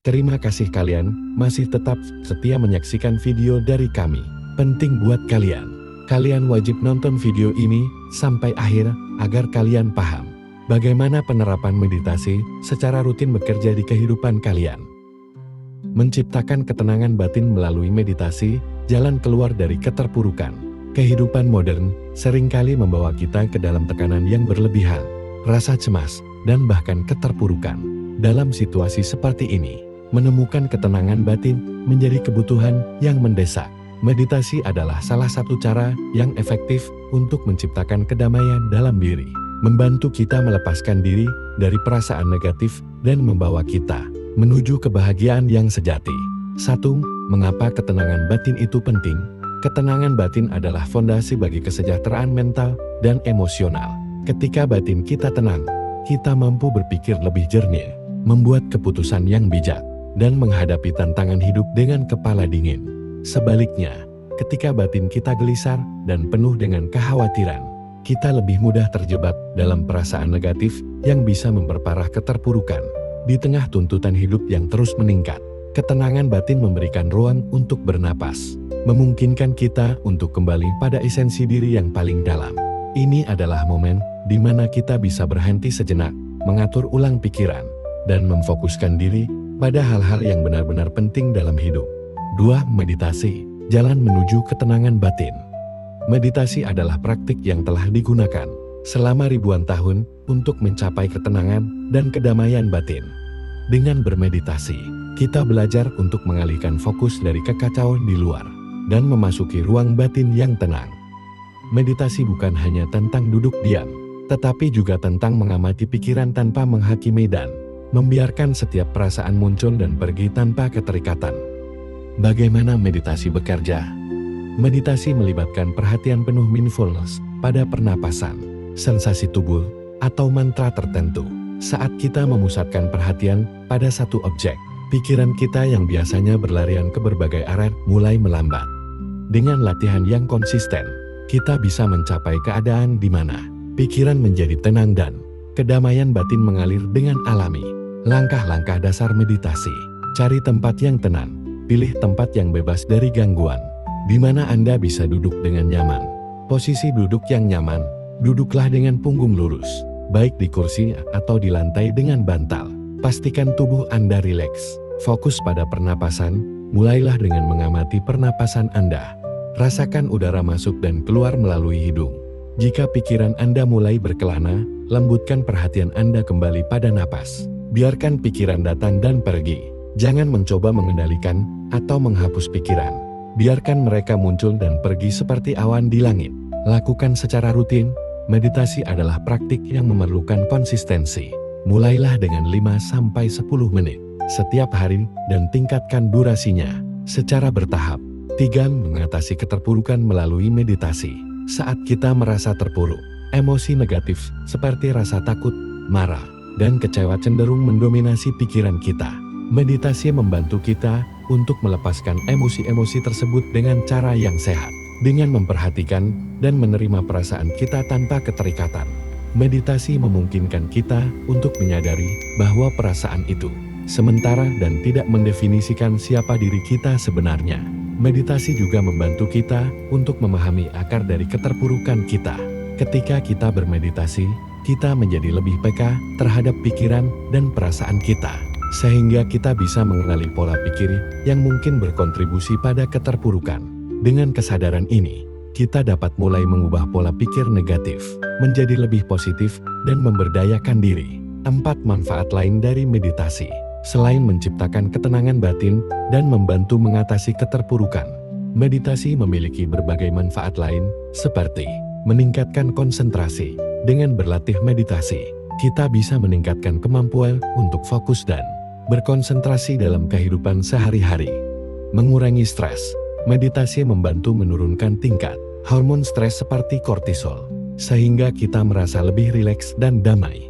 Terima kasih kalian masih tetap setia menyaksikan video dari kami. Penting buat kalian. Kalian wajib nonton video ini sampai akhir agar kalian paham bagaimana penerapan meditasi secara rutin bekerja di kehidupan kalian. Menciptakan ketenangan batin melalui meditasi, jalan keluar dari keterpurukan. Kehidupan modern seringkali membawa kita ke dalam tekanan yang berlebihan, rasa cemas, dan bahkan keterpurukan. Dalam situasi seperti ini, menemukan ketenangan batin menjadi kebutuhan yang mendesak. Meditasi adalah salah satu cara yang efektif untuk menciptakan kedamaian dalam diri, membantu kita melepaskan diri dari perasaan negatif dan membawa kita menuju kebahagiaan yang sejati. 1. Mengapa ketenangan batin itu penting? Ketenangan batin adalah fondasi bagi kesejahteraan mental dan emosional. Ketika batin kita tenang, kita mampu berpikir lebih jernih, membuat keputusan yang bijak, dan menghadapi tantangan hidup dengan kepala dingin. Sebaliknya, ketika batin kita gelisar dan penuh dengan kekhawatiran, kita lebih mudah terjebak dalam perasaan negatif yang bisa memperparah keterpurukan. Di tengah tuntutan hidup yang terus meningkat, ketenangan batin memberikan ruang untuk bernapas, memungkinkan kita untuk kembali pada esensi diri yang paling dalam. Ini adalah momen di mana kita bisa berhenti sejenak, mengatur ulang pikiran, dan memfokuskan diri pada hal-hal yang benar-benar penting dalam hidup. 2. Meditasi, jalan menuju ketenangan batin. Meditasi adalah praktik yang telah digunakan selama ribuan tahun untuk mencapai ketenangan dan kedamaian batin. Dengan bermeditasi, kita belajar untuk mengalihkan fokus dari kekacauan di luar dan memasuki ruang batin yang tenang. Meditasi bukan hanya tentang duduk diam, tetapi juga tentang mengamati pikiran tanpa menghakimi dan membiarkan setiap perasaan muncul dan pergi tanpa keterikatan. Bagaimana meditasi bekerja? Meditasi melibatkan perhatian penuh mindfulness pada pernapasan, sensasi tubuh, atau mantra tertentu. Saat kita memusatkan perhatian pada satu objek, pikiran kita yang biasanya berlarian ke berbagai arah mulai melambat. Dengan latihan yang konsisten, kita bisa mencapai keadaan di mana pikiran menjadi tenang dan kedamaian batin mengalir dengan alami. Langkah-langkah dasar meditasi. Cari tempat yang tenang. Pilih tempat yang bebas dari gangguan, di mana Anda bisa duduk dengan nyaman. Posisi duduk yang nyaman, duduklah dengan punggung lurus, baik di kursi atau di lantai dengan bantal. Pastikan tubuh Anda rileks. Fokus pada pernapasan, mulailah dengan mengamati pernapasan Anda. Rasakan udara masuk dan keluar melalui hidung. Jika pikiran Anda mulai berkelana, lembutkan perhatian Anda kembali pada napas. Biarkan pikiran datang dan pergi. Jangan mencoba mengendalikan atau menghapus pikiran. Biarkan mereka muncul dan pergi seperti awan di langit. Lakukan secara rutin. Meditasi adalah praktik yang memerlukan konsistensi. Mulailah dengan 5-10 menit setiap hari dan tingkatkan durasinya secara bertahap. 3. Mengatasi keterpurukan melalui meditasi. Saat kita merasa terpuruk, emosi negatif seperti rasa takut, marah, dan kecewa cenderung mendominasi pikiran kita. Meditasi membantu kita untuk melepaskan emosi-emosi tersebut dengan cara yang sehat, dengan memperhatikan dan menerima perasaan kita tanpa keterikatan. Meditasi memungkinkan kita untuk menyadari bahwa perasaan itu sementara dan tidak mendefinisikan siapa diri kita sebenarnya. Meditasi juga membantu kita untuk memahami akar dari keterpurukan kita. Ketika kita bermeditasi, kita menjadi lebih peka terhadap pikiran dan perasaan kita, sehingga kita bisa mengenali pola pikir yang mungkin berkontribusi pada keterpurukan. Dengan kesadaran ini, kita dapat mulai mengubah pola pikir negatif menjadi lebih positif dan memberdayakan diri. 4. Manfaat lain dari meditasi. Selain menciptakan ketenangan batin dan membantu mengatasi keterpurukan, meditasi memiliki berbagai manfaat lain, seperti meningkatkan konsentrasi. Dengan berlatih meditasi, kita bisa meningkatkan kemampuan untuk fokus dan berkonsentrasi dalam kehidupan sehari-hari. Mengurangi stres. Meditasi membantu menurunkan tingkat hormon stres seperti kortisol, sehingga kita merasa lebih rileks dan damai.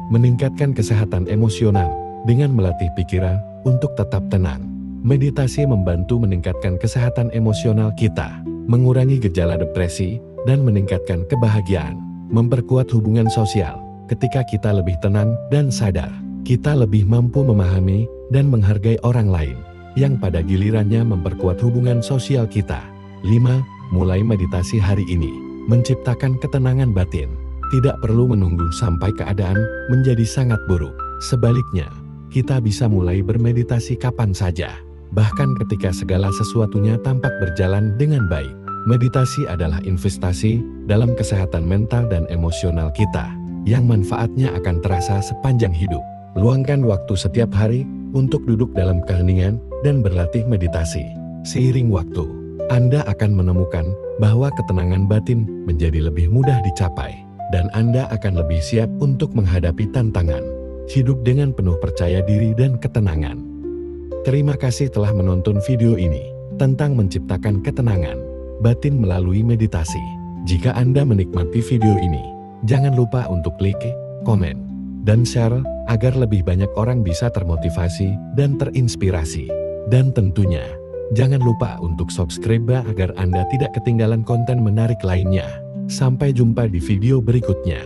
Meningkatkan kesehatan emosional. Dengan melatih pikiran untuk tetap tenang, meditasi membantu meningkatkan kesehatan emosional kita, mengurangi gejala depresi, dan meningkatkan kebahagiaan. Memperkuat hubungan sosial. Ketika kita lebih tenang dan sadar, kita lebih mampu memahami dan menghargai orang lain, yang pada gilirannya memperkuat hubungan sosial kita. 5. Mulai meditasi hari ini. Menciptakan ketenangan batin. Tidak perlu menunggu sampai keadaan menjadi sangat buruk. Sebaliknya, kita bisa mulai bermeditasi kapan saja, bahkan ketika segala sesuatunya tampak berjalan dengan baik. Meditasi adalah investasi dalam kesehatan mental dan emosional kita, yang manfaatnya akan terasa sepanjang hidup. Luangkan waktu setiap hari untuk duduk dalam keheningan dan berlatih meditasi. Seiring waktu, Anda akan menemukan bahwa ketenangan batin menjadi lebih mudah dicapai, dan Anda akan lebih siap untuk menghadapi tantangan hidup dengan penuh percaya diri dan ketenangan. Terima kasih telah menonton video ini tentang menciptakan ketenangan batin melalui meditasi. Jika Anda menikmati video ini, jangan lupa untuk klik, komen, dan share agar lebih banyak orang bisa termotivasi dan terinspirasi. Dan tentunya, jangan lupa untuk subscribe agar Anda tidak ketinggalan konten menarik lainnya. Sampai jumpa di video berikutnya.